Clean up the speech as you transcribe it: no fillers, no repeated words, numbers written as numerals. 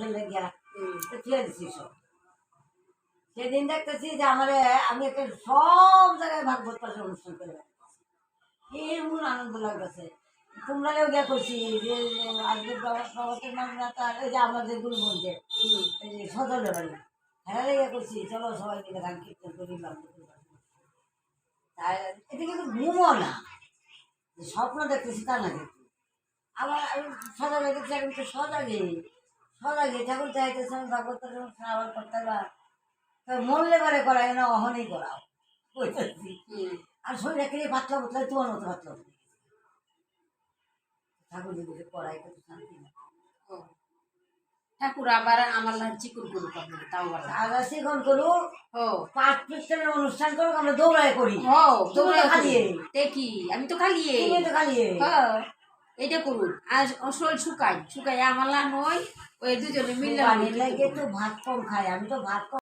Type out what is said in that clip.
ফেলে গিয়া ফেলে দিছি সব। সেদিন দেখতেছি যে আমার আমি একটা সব জায়গায় ভাগবত পাঠের অনুষ্ঠান করে এমন আনন্দ লাগতেছে। তোমরাও গিয়া করছি যে আজকে প্রভাতের নামরা তার ওই যে আমাদের গুরুবন্ধে এই যে সদলে বাড়ি হ্যাঁ গিয়া করছি, চলো সবাই মিলে গান কীর্তন করি। তাই এটা কিন্তু ঘুমও না, যে স্বপ্ন দেখতেছি তা না, কিন্তু আবার আমি সজাগে দেখছি, আমি তো সজাগে সজাগে ঠাকুর চাইতেছে আমি ভাগবত পাঠের অনুষ্ঠান আবার করতে পার মরলে পারে করাই না, অহনই করাও বুঝতেছি। আর শরীরে কিনে পাতলা পাতলা তোমার মতো পাতলা পাতলা ঠাকুর যদি করাই কত শান্তি না। ঠাকুর আবার আমার চিকুর গরু পাবে তাও আগে শিখন করুক, পাঁচ পিস্টনের অনুষ্ঠান করুক, আমরা দৌড়ায় করি। দৌড়ায় খালিয়ে দেখি, আমি তো খালিয়ে খালিয়ে এটা করুন। আর শরীর শুকাই শুকাই আমার নয়, ওই দুজনে মিলে তো ভাত কম খাই, আমি তো ভাত কম